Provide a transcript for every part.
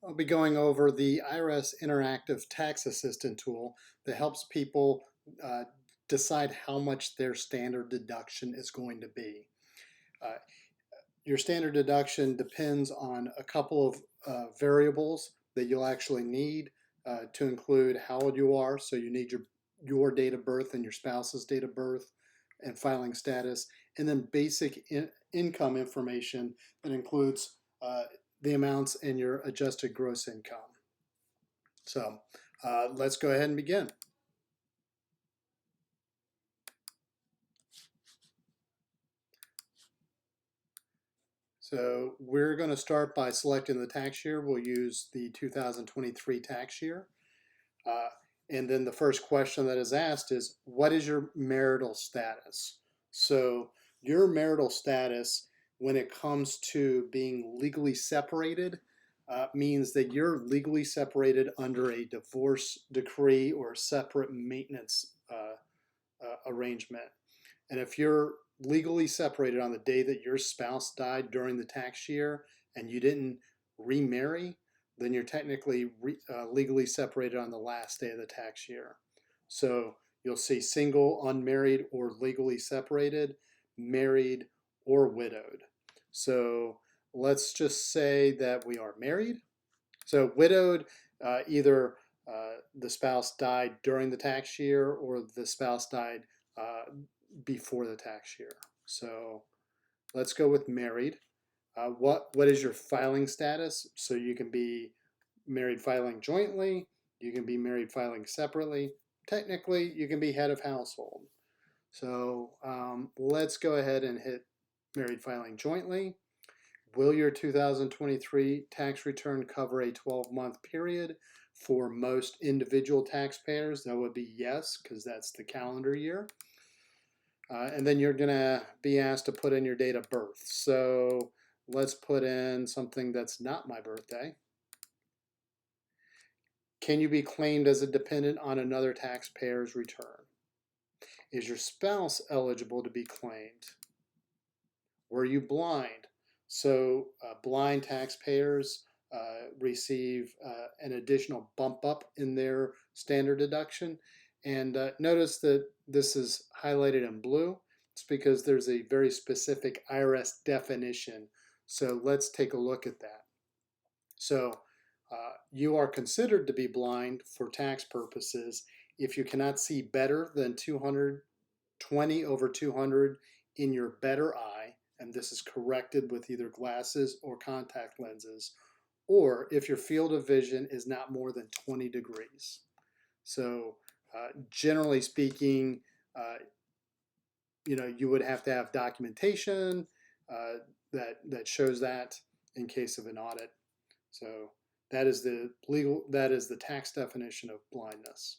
I'll be going over the IRS Interactive Tax Assistant tool that helps people uh, decide how much their standard deduction is going to be. Uh, your standard deduction depends on a couple of variables that you'll actually need to include how old you are. So you need your date of birth and your spouse's date of birth and filing status, and then basic income information that includes the amounts in your adjusted gross income. So let's go ahead and begin. So we're going to start by selecting the tax year. We'll use the 2023 tax year. And then the first question that is asked is, what is your marital status? So your marital status, when it comes to being legally separated, means that you're legally separated under a divorce decree or a separate maintenance arrangement. And if you're legally separated on the day that your spouse died during the tax year and you didn't remarry, then you're technically legally separated on the last day of the tax year. So you'll see single, unmarried, or legally separated, married, or widowed. So let's just say that we are married. So widowed, either the spouse died during the tax year or the spouse died before the tax year. So let's go with married. What is your filing status? So you can be married filing jointly, you can be married filing separately. Technically, you can be head of household. So let's go ahead and hit married filing jointly. Will your 2023 tax return cover a 12-month period? For most individual taxpayers, that would be yes, because that's the calendar year. And then you're going to be asked to put in your date of birth. So let's put in something that's not my birthday. Can you be claimed as a dependent on another taxpayer's return? Is your spouse eligible to be claimed? Were you blind? So blind taxpayers receive an additional bump up in their standard deduction. And notice that this is highlighted in blue. It's because there's a very specific IRS definition. So let's take a look at that. So you are considered to be blind for tax purposes if you cannot see better than 220 over 200 in your better eye, and this is corrected with either glasses or contact lenses, or if your field of vision is not more than 20 degrees. So generally speaking, you would have to have documentation that shows that in case of an audit. So that is the tax definition of blindness.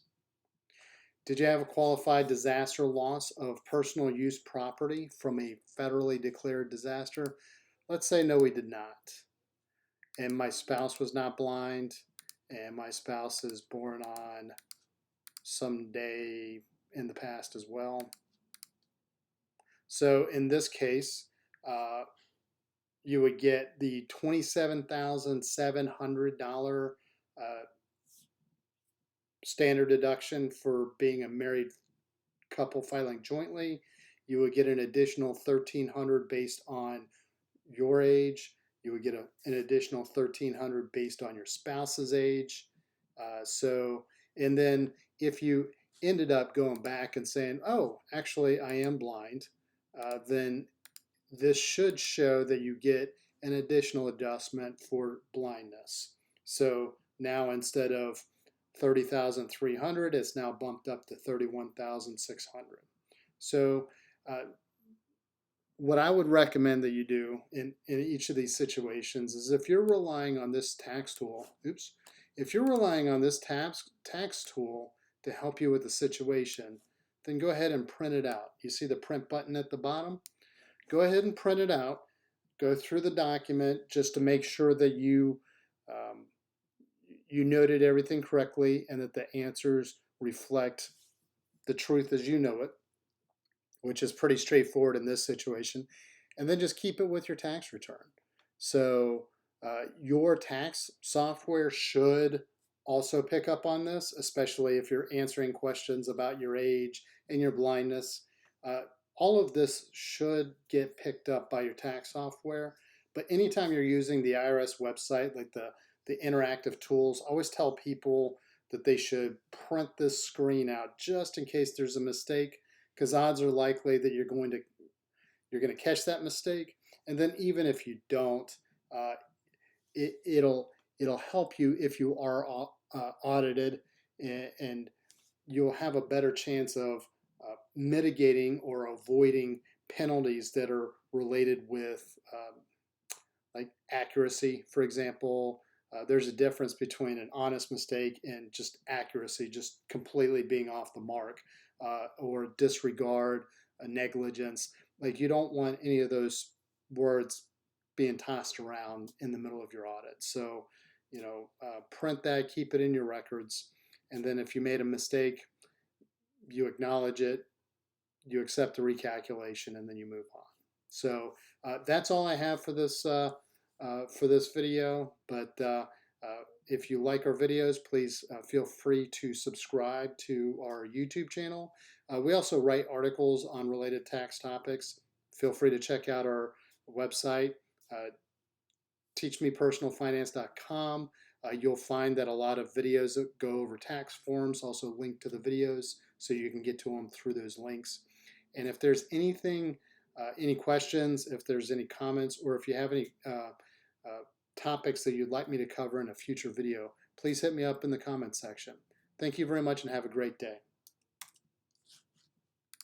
Did you have a qualified disaster loss of personal use property from a federally declared disaster? Let's say no, we did not. And my spouse was not blind, and my spouse is born on some day in the past as well. So in this case, you would get the $27,700 standard deduction for being a married couple filing jointly. You would get an additional $1,300 based on your age. You would get an additional $1,300 based on your spouse's age. And then if you ended up going back and saying, oh, actually I am blind, then this should show that you get an additional adjustment for blindness. So now instead of 30,300, it's now bumped up to 31,600. So what I would recommend that you do in each of these situations is if you're relying on this tax tool, if you're relying on this tax tool to help you with the situation, then go ahead and print it out. You see the print button at the bottom? Go ahead and print it out. Go through the document just to make sure that you noted everything correctly and that the answers reflect the truth as you know it, which is pretty straightforward in this situation. And then just keep it with your tax return. So Your tax software should also pick up on this, especially if you're answering questions about your age and your blindness. Uh, all of this should get picked up by your tax software. But anytime you're using the IRS website, like the interactive tools, always tell people that they should print this screen out just in case there's a mistake, because odds are likely that you're going to catch that mistake. And then even if you don't, uh, it'll help you if you are audited, and you'll have a better chance of mitigating or avoiding penalties that are related with like accuracy. For example, there's a difference between an honest mistake and just accuracy, just completely being off the mark, or disregard, negligence. Like you don't want any of those words being tossed around in the middle of your audit. So, print that, keep it in your records, and then if you made a mistake, you acknowledge it, you accept the recalculation, and then you move on. So that's all I have for this video. But if you like our videos, please feel free to subscribe to our YouTube channel. We also write articles on related tax topics. Feel free to check out our website, teachmepersonalfinance.com. You'll find that a lot of videos that go over tax forms also link to the videos, so you can get to them through those links. And if there's anything, any questions, if there's any comments, or if you have any topics that you'd like me to cover in a future video, please hit me up in the comments section. Thank you very much and have a great day.